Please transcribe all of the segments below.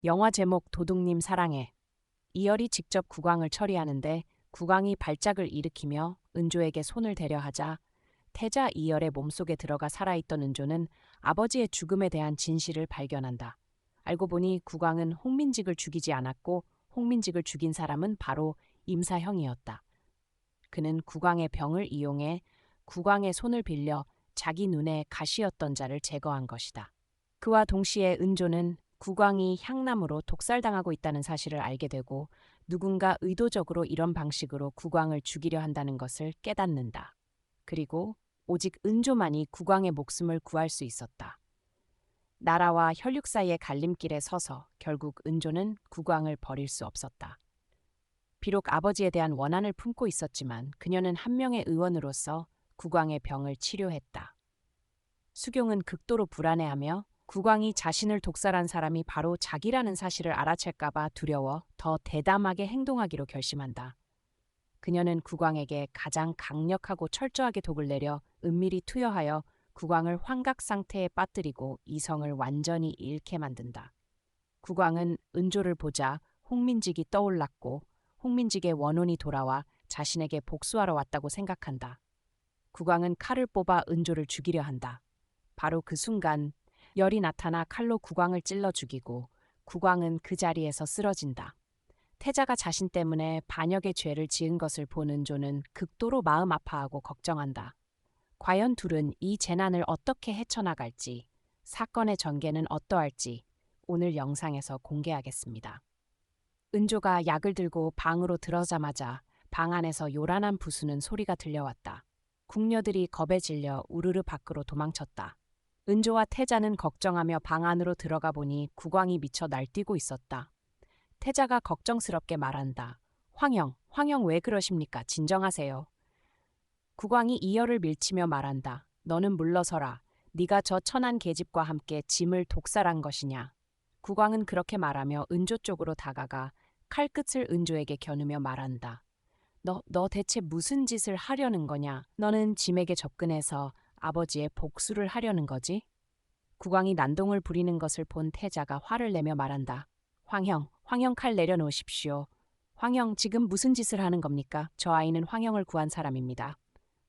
영화 제목 도둑님 사랑해. 이열이 직접 국왕을 처리하는데 국왕이 발작을 일으키며 은조에게 손을 대려 하자 태자 이열의 몸속에 들어가 살아있던 은조는 아버지의 죽음에 대한 진실을 발견한다. 알고 보니 국왕은 홍민직을 죽이지 않았고 홍민직을 죽인 사람은 바로 임사형이었다. 그는 국왕의 병을 이용해 국왕의 손을 빌려 자기 눈에 가시였던 자를 제거한 것이다. 그와 동시에 은조는 국왕이 향남으로 독살당하고 있다는 사실을 알게 되고 누군가 의도적으로 이런 방식으로 국왕을 죽이려 한다는 것을 깨닫는다. 그리고 오직 은조만이 국왕의 목숨을 구할 수 있었다. 나라와 혈육 사이의 갈림길에 서서 결국 은조는 국왕을 버릴 수 없었다. 비록 아버지에 대한 원한을 품고 있었지만 그녀는 한 명의 의원으로서 국왕의 병을 치료했다. 수경은 극도로 불안해하며 국왕이 자신을 독살한 사람이 바로 자기라는 사실을 알아챌까봐 두려워 더 대담하게 행동하기로 결심한다. 그녀는 국왕에게 가장 강력하고 철저하게 독을 내려 은밀히 투여하여 국왕을 환각 상태에 빠뜨리고 이성을 완전히 잃게 만든다. 국왕은 은조를 보자 홍민직이 떠올랐고 홍민직의 원혼이 돌아와 자신에게 복수하러 왔다고 생각한다. 국왕은 칼을 뽑아 은조를 죽이려 한다. 바로 그 순간 열이 나타나 칼로 국왕을 찔러 죽이고 국왕은 그 자리에서 쓰러진다. 태자가 자신 때문에 반역의 죄를 지은 것을 본 은조는 극도로 마음 아파하고 걱정한다. 과연 둘은 이 재난을 어떻게 헤쳐나갈지, 사건의 전개는 어떠할지 오늘 영상에서 공개하겠습니다. 은조가 약을 들고 방으로 들어자마자 방 안에서 요란한 부수는 소리가 들려왔다. 궁녀들이 겁에 질려 우르르 밖으로 도망쳤다. 은조와 태자는 걱정하며 방 안으로 들어가 보니 국왕이 미쳐 날뛰고 있었다. 태자가 걱정스럽게 말한다. 황형 왜 그러십니까? 진정하세요. 국왕이 이열을 밀치며 말한다. 너는 물러서라. 네가 저 천한 계집과 함께 짐을 독살한 것이냐. 국왕은 그렇게 말하며 은조 쪽으로 다가가 칼끝을 은조에게 겨누며 말한다. 너 대체 무슨 짓을 하려는 거냐? 너는 짐에게 접근해서 아버지의 복수를 하려는 거지? 국왕이 난동을 부리는 것을 본 태자가 화를 내며 말한다. 황형 칼 내려놓으십시오. 황형 지금 무슨 짓을 하는 겁니까? 저 아이는 황형을 구한 사람입니다.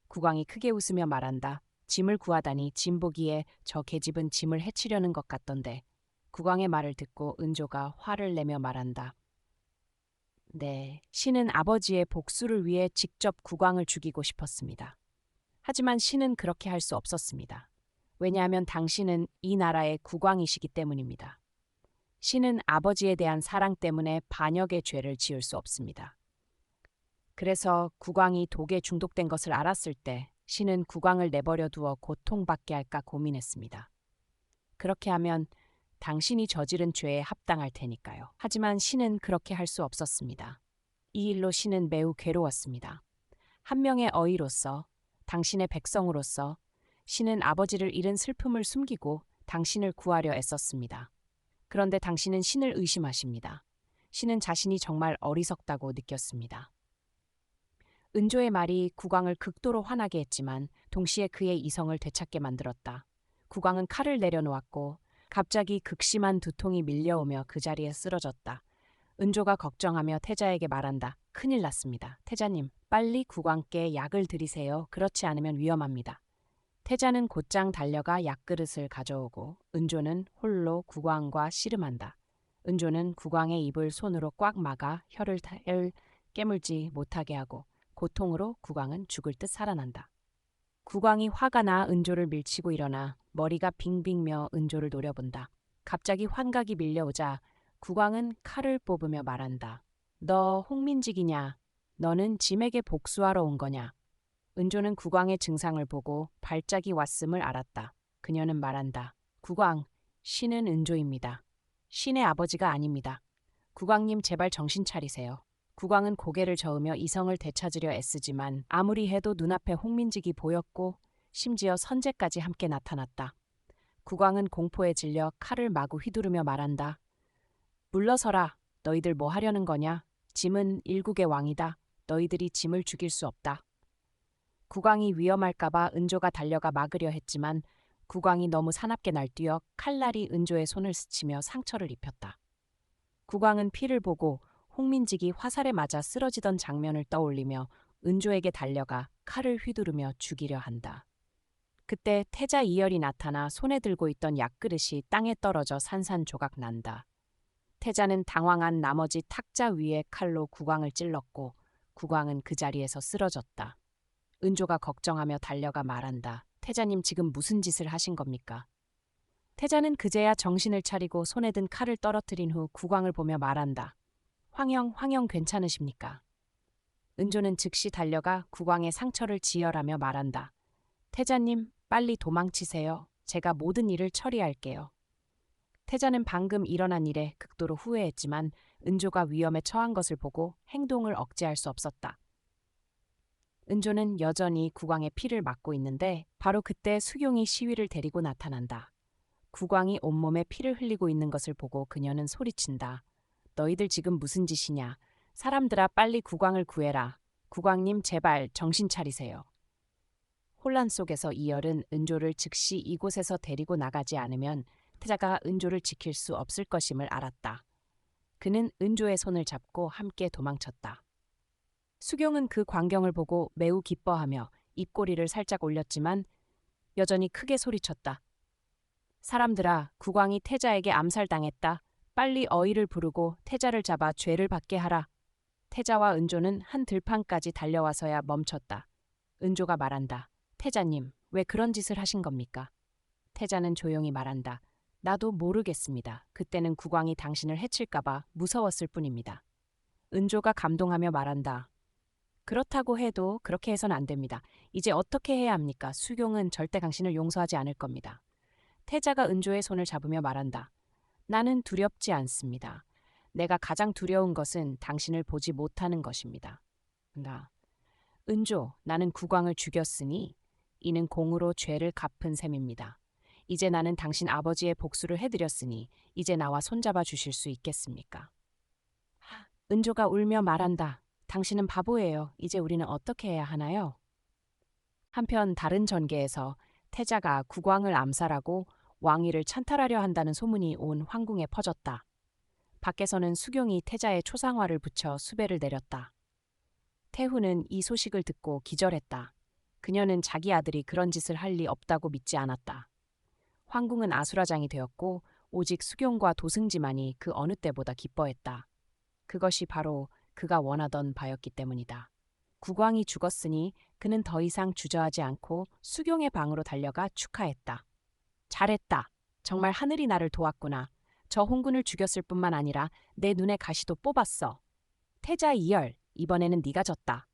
국왕이 크게 웃으며 말한다. 짐을 구하다니 짐 보기에 저 계집은 짐을 해치려는 것 같던데. 국왕의 말을 듣고 은조가 화를 내며 말한다. 네, 신은 아버지의 복수를 위해 직접 국왕을 죽이고 싶었습니다. 하지만 신은 그렇게 할 수 없었습니다. 왜냐하면 당신은 이 나라의 국왕이시기 때문입니다. 신은 아버지에 대한 사랑 때문에 반역의 죄를 지을 수 없습니다. 그래서 국왕이 독에 중독된 것을 알았을 때 신은 국왕을 내버려 두어 고통받게 할까 고민했습니다. 그렇게 하면 당신이 저지른 죄에 합당할 테니까요. 하지만 신은 그렇게 할 수 없었습니다. 이 일로 신은 매우 괴로웠습니다. 한 명의 어이로서, 당신의 백성으로서 신은 아버지를 잃은 슬픔을 숨기고 당신을 구하려 애썼습니다. 그런데 당신은 신을 의심하십니다. 신은 자신이 정말 어리석다고 느꼈습니다. 은조의 말이 국왕을 극도로 화나게 했지만 동시에 그의 이성을 되찾게 만들었다. 국왕은 칼을 내려놓았고 갑자기 극심한 두통이 밀려오며 그 자리에 쓰러졌다. 은조가 걱정하며 태자에게 말한다. 큰일 났습니다. 태자님, 빨리 국왕께 약을 드리세요. 그렇지 않으면 위험합니다. 태자는 곧장 달려가 약그릇을 가져오고 은조는 홀로 국왕과 씨름한다. 은조는 국왕의 입을 손으로 꽉 막아 혀를 깨물지 못하게 하고 고통으로 국왕은 죽을 듯 살아난다. 국왕이 화가 나 은조를 밀치고 일어나 머리가 빙빙며 은조를 노려본다. 갑자기 환각이 밀려오자 국왕은 칼을 뽑으며 말한다. 너 홍민직이냐? 너는 짐에게 복수하러 온 거냐? 은조는 국왕의 증상을 보고 발작이 왔음을 알았다. 그녀는 말한다. 국왕, 신은 은조입니다. 신의 아버지가 아닙니다. 국왕님 제발 정신 차리세요. 국왕은 고개를 저으며 이성을 되찾으려 애쓰지만 아무리 해도 눈앞에 홍민직이 보였고 심지어 선제까지 함께 나타났다. 국왕은 공포에 질려 칼을 마구 휘두르며 말한다. 물러서라. 너희들 뭐 하려는 거냐? 짐은 일국의 왕이다. 너희들이 짐을 죽일 수 없다. 국왕이 위험할까봐 은조가 달려가 막으려 했지만 국왕이 너무 사납게 날뛰어 칼날이 은조의 손을 스치며 상처를 입혔다. 국왕은 피를 보고 홍민직이 화살에 맞아 쓰러지던 장면을 떠올리며 은조에게 달려가 칼을 휘두르며 죽이려 한다. 그때 태자 이열이 나타나 손에 들고 있던 약그릇이 땅에 떨어져 산산조각 난다. 태자는 당황한 나머지 탁자 위에 칼로 국왕을 찔렀고 국왕은 그 자리에서 쓰러졌다. 은조가 걱정하며 달려가 말한다. 태자님 지금 무슨 짓을 하신 겁니까? 태자는 그제야 정신을 차리고 손에 든 칼을 떨어뜨린 후 국왕을 보며 말한다. 황영 괜찮으십니까? 은조는 즉시 달려가 국왕의 상처를 지혈하며 말한다. 태자님, 빨리 도망치세요. 제가 모든 일을 처리할게요. 태자는 방금 일어난 일에 극도로 후회했지만 은조가 위험에 처한 것을 보고 행동을 억제할 수 없었다. 은조는 여전히 국왕의 피를 막고 있는데 바로 그때 수경이 시위를 데리고 나타난다. 국왕이 온몸에 피를 흘리고 있는 것을 보고 그녀는 소리친다. 너희들 지금 무슨 짓이냐? 사람들아 빨리 국왕을 구해라. 국왕님 제발 정신 차리세요. 혼란 속에서 이열은 은조를 즉시 이곳에서 데리고 나가지 않으면 태자가 은조를 지킬 수 없을 것임을 알았다. 그는 은조의 손을 잡고 함께 도망쳤다. 수경은 그 광경을 보고 매우 기뻐하며 입꼬리를 살짝 올렸지만 여전히 크게 소리쳤다. 사람들아, 국왕이 태자에게 암살당했다. 빨리 어이를 부르고 태자를 잡아 죄를 받게 하라. 태자와 은조는 한 들판까지 달려와서야 멈췄다. 은조가 말한다. 태자님, 왜 그런 짓을 하신 겁니까? 태자는 조용히 말한다. 나도 모르겠습니다. 그때는 국왕이 당신을 해칠까봐 무서웠을 뿐입니다. 은조가 감동하며 말한다. 그렇다고 해도 그렇게 해선 안 됩니다. 이제 어떻게 해야 합니까? 수경은 절대 당신을 용서하지 않을 겁니다. 태자가 은조의 손을 잡으며 말한다. 나는 두렵지 않습니다. 내가 가장 두려운 것은 당신을 보지 못하는 것입니다. 은조, 나는 국왕을 죽였으니 이는 공으로 죄를 갚은 셈입니다. 이제 나는 당신 아버지의 복수를 해드렸으니 이제 나와 손잡아 주실 수 있겠습니까? 은조가 울며 말한다. 당신은 바보예요. 이제 우리는 어떻게 해야 하나요? 한편 다른 전개에서 태자가 국왕을 암살하고 왕위를 찬탈하려 한다는 소문이 온 황궁에 퍼졌다. 밖에서는 수경이 태자의 초상화를 붙여 수배를 내렸다. 태후는 이 소식을 듣고 기절했다. 그녀는 자기 아들이 그런 짓을 할 리 없다고 믿지 않았다. 황궁은 아수라장이 되었고 오직 수경과 도승지만이 그 어느 때보다 기뻐했다. 그것이 바로 그가 원하던 바였기 때문이다. 국왕이 죽었으니 그는 더 이상 주저하지 않고 수경의 방으로 달려가 축하했다. 잘했다. 정말 하늘이 나를 도왔구나. 저 홍군을 죽였을 뿐만 아니라 내 눈에 가시도 뽑았어. 태자 이열, 이번에는 네가 졌다.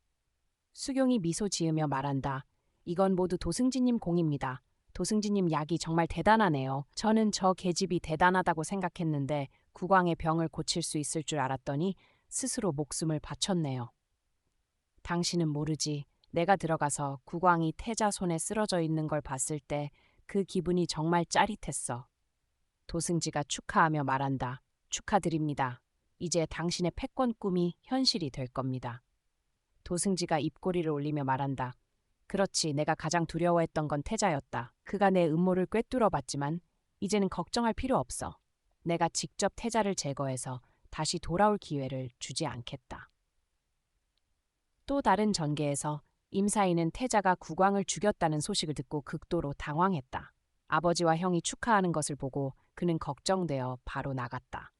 수경이 미소 지으며 말한다. 이건 모두 도승지님 공입니다. 도승지님 약이 정말 대단하네요. 저는 저 계집이 대단하다고 생각했는데 국왕의 병을 고칠 수 있을 줄 알았더니 스스로 목숨을 바쳤네요. 당신은 모르지. 내가 들어가서 국왕이 태자 손에 쓰러져 있는 걸 봤을 때 그 기분이 정말 짜릿했어. 도승지가 축하하며 말한다. 축하드립니다. 이제 당신의 패권 꿈이 현실이 될 겁니다. 도승지가 입꼬리를 올리며 말한다. 그렇지, 내가 가장 두려워했던 건 태자였다. 그가 내 음모를 꿰뚫어 봤지만 이제는 걱정할 필요 없어. 내가 직접 태자를 제거해서 다시 돌아올 기회를 주지 않겠다. 또 다른 전개에서 임사인은 태자가 국왕을 죽였다는 소식을 듣고 극도로 당황했다. 아버지와 형이 축하하는 것을 보고 그는 걱정되어 바로 나갔다.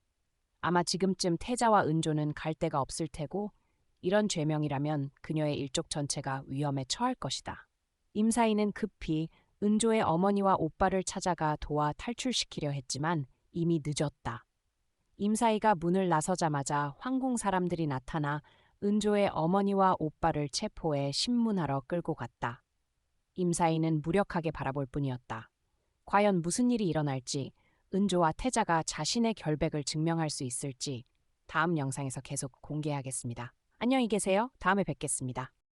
아마 지금쯤 태자와 은조는 갈 데가 없을 테고 이런 죄명이라면 그녀의 일족 전체가 위험에 처할 것이다. 임사인은 급히 은조의 어머니와 오빠를 찾아가 도와 탈출시키려 했지만 이미 늦었다. 임사이가 문을 나서자마자 황궁 사람들이 나타나 은조의 어머니와 오빠를 체포해 신문하러 끌고 갔다. 임사인은 무력하게 바라볼 뿐이었다. 과연 무슨 일이 일어날지, 은조와 태자가 자신의 결백을 증명할 수 있을지 다음 영상에서 계속 공개하겠습니다. 안녕히 계세요. 다음에 뵙겠습니다.